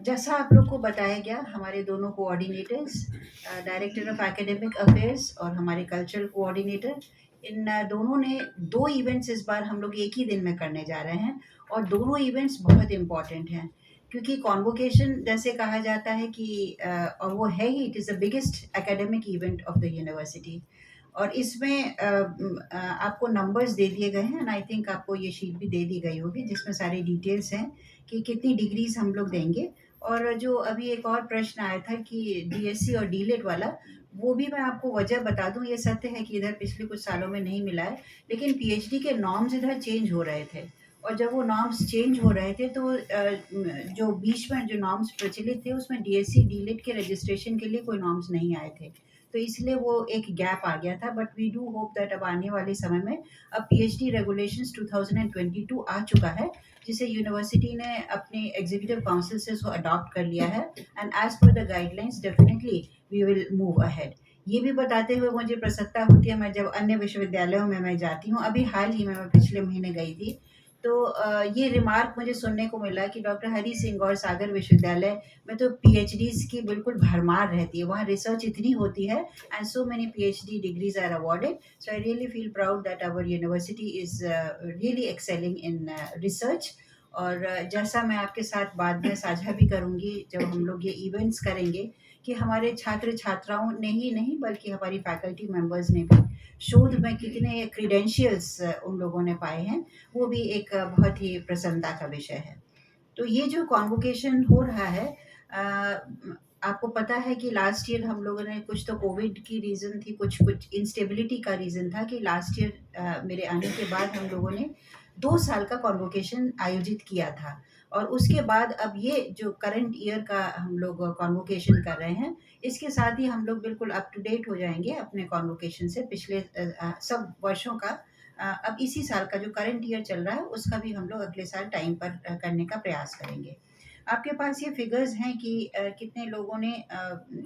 जैसा आप लोग को बताया गया, हमारे दोनों coordinators, director of academic affairs और हमारे कल्चरल कोऑर्डिनेटर, इन दोनों ने 2 इवेंट्स इस बार हम लोग एक ही दिन में करने जा रहे हैं और दोनों इवेंट्स बहुत इम्पोर्टेंट हैं क्योंकि कॉन्वोकेशन जैसे कहा जाता है कि और वो है ही, it is the biggest academic event of the university और इसमें आपको नंबर्स दे दिए गए हैं एंड आई थिंक आपको ये शीट भी दे दी गई होगी जिसमें सारी डिटेल्स हैं कि कितनी डिग्रीज हम लोग देंगे। और जो अभी एक और प्रश्न आया था कि डीएससी और डीलेट वाला, वो भी मैं आपको वजह बता दूं। ये सत्य है कि इधर पिछले कुछ सालों में नहीं मिला है, लेकिन पीएचडी के नॉर्म्स इधर चेंज हो रहे थे और जब वो नॉर्म्स चेंज हो रहे थे तो जो बीच में जो नॉर्म्स प्रचलित थे उसमें डीएससी डीलेट के रजिस्ट्रेशन के लिए कोई नॉर्म्स नहीं आए थे, तो इसलिए वो एक गैप आ गया था। But we do hope that अब आने वाले समय में अब पीएचडी रेगुलेशंस 2022 आ चुका है जिसे यूनिवर्सिटी ने अपने एग्जीक्यूटिव काउंसिल से उसको अडॉप्ट कर लिया है and as per the guidelines definitely we will move ahead. ये भी बताते हुए मुझे प्रसन्नता होती है, मैं जब अन्य विश्वविद्यालयों में मैं जाती हूँ, अभी हाल ही में मैं पिछले महीने गई थी, तो ये रिमार्क मुझे सुनने को मिला कि डॉक्टर हरी सिंह गौर सागर विश्वविद्यालय में तो पीएचडीज की बिल्कुल भरमार रहती है, वहाँ रिसर्च इतनी होती है and so many PhD degrees are awarded. So I really feel proud that our university is really excelling in research. और जैसा मैं आपके साथ बाद में साझा भी करूँगी जब हम लोग ये इवेंट्स करेंगे कि हमारे छात्र छात्राओं ने ही नहीं बल्कि हमारी फैकल्टी मेंबर्स ने भी शोध में कितने क्रीडेंशियल्स उन लोगों ने पाए हैं, वो भी एक बहुत ही प्रसन्नता का विषय है। तो ये जो कॉन्वोकेशन हो रहा है, आपको पता है कि लास्ट ईयर हम लोगों ने कुछ तो कोविड की रीज़न थी, कुछ इंस्टेबिलिटी का रीज़न था कि लास्ट ईयर मेरे आने के बाद हम लोगों ने 2 साल का कॉन्वोकेशन आयोजित किया था और उसके बाद अब ये जो करंट ईयर का हम लोग कॉन्वोकेशन कर रहे हैं, इसके साथ ही हम लोग बिल्कुल अप टू डेट हो जाएंगे अपने कॉन्वोकेशन से पिछले सब वर्षों का। अब इसी साल का जो करंट ईयर चल रहा है उसका भी हम लोग अगले साल टाइम पर करने का प्रयास करेंगे। आपके पास ये फिगर्स हैं कि कितने लोगों ने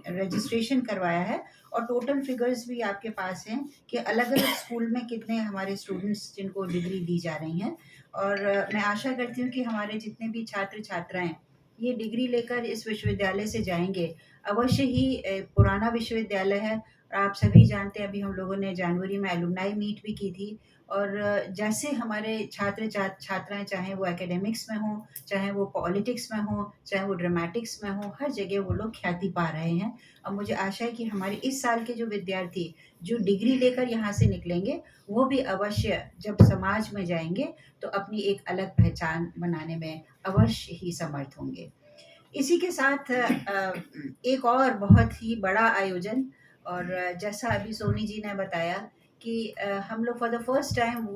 रजिस्ट्रेशन करवाया है और टोटल फिगर्स भी आपके पास हैं कि अलग-अलग स्कूल में कितने हमारे स्टूडेंट्स जिनको डिग्री दी जा रही हैं। और मैं आशा करती हूँ कि हमारे जितने भी छात्र-छात्राएँ ये डिग्री लेकर इस विश्वविद्यालय से जाएँगे। अवश्य ही पुराना विश्वविद्यालय है और आप सभी जानते हैं अभी हम लोगों ने जनवरी में एलुमनाई मीट भी की थी और जैसे हमारे छात्राएँ चाहे वो एकेडमिक्स में हों, चाहे वो पॉलिटिक्स में हों, चाहे वो ड्रामेटिक्स में हों, हर जगह वो लोग ख्याति पा रहे हैं। और मुझे आशा है कि हमारे इस साल के जो विद्यार्थी जो डिग्री लेकर यहाँ से निकलेंगे, वो भी अवश्य जब समाज में जाएँगे तो अपनी एक अलग पहचान बनाने में अवश्य ही समर्थ होंगे। इसी के साथ एक और बहुत ही बड़ा आयोजन, और जैसा अभी सोनी जी ने बताया कि हम लोग for the first time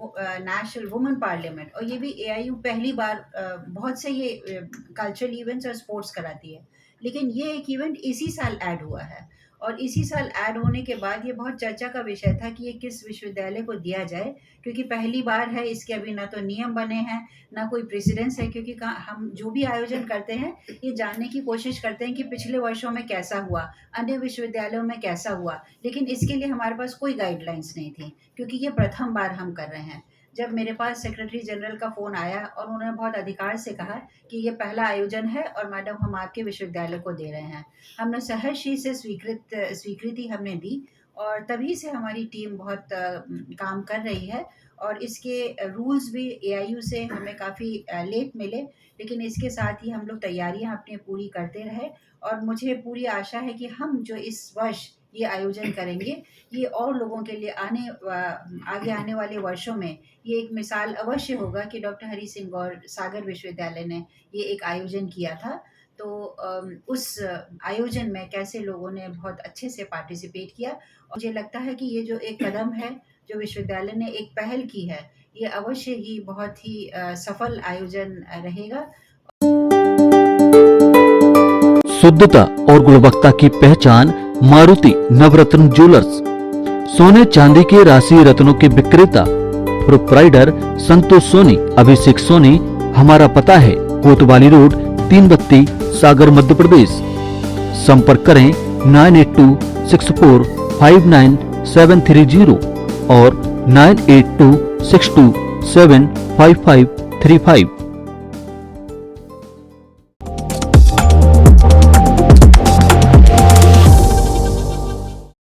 national women parliament, और ये भी एआईयू पहली बार, बहुत से ये कल्चरल इवेंट्स और स्पोर्ट्स कराती है, लेकिन ये एक इवेंट इसी साल ऐड हुआ है और इसी साल ऐड होने के बाद ये बहुत चर्चा का विषय था कि ये किस विश्वविद्यालय को दिया जाए, क्योंकि पहली बार है, इसके अभी ना तो नियम बने हैं ना कोई प्रेसिडेंस है, क्योंकि हम जो भी आयोजन करते हैं ये जानने की कोशिश करते हैं कि पिछले वर्षों में कैसा हुआ, अन्य विश्वविद्यालयों में कैसा हुआ, लेकिन इसके लिए हमारे पास कोई गाइडलाइंस नहीं थी क्योंकि ये प्रथम बार हम कर रहे हैं। जब मेरे पास सेक्रेटरी जनरल का फ़ोन आया और उन्होंने बहुत अधिकार से कहा कि ये पहला आयोजन है और मैडम हम आपके विश्वविद्यालय को दे रहे हैं, हमने सहर्ष से स्वीकृति हमने दी और तभी से हमारी टीम बहुत काम कर रही है और इसके रूल्स भी एआईयू से हमें काफ़ी लेट मिले, लेकिन इसके साथ ही हम लोग तैयारियां अपनी पूरी करते रहे और मुझे पूरी आशा है कि हम जो इस वर्ष ये आयोजन करेंगे ये और लोगों के लिए आगे आने वाले वर्षों में ये एक मिसाल अवश्य होगा कि डॉक्टर हरी सिंह गौर सागर विश्वविद्यालय ने ये एक आयोजन किया था, तो उस आयोजन में कैसे लोगों ने बहुत अच्छे से पार्टिसिपेट किया। और मुझे लगता है कि ये जो एक कदम है जो विश्वविद्यालय ने एक पहल की है, ये अवश्य ही बहुत ही सफल आयोजन रहेगा। शुद्धता और गुणवत्ता की पहचान मारुति नवरत्न ज्वेलर्स, सोने चांदी के राशि रत्नों के विक्रेता, प्रोप्राइटर संतोष सोनी, अभिषेक सोनी। हमारा पता है कोतवाली रोड, 3 बत्ती, सागर, मध्य प्रदेश। संपर्क करें 9826459730 और 9826275535।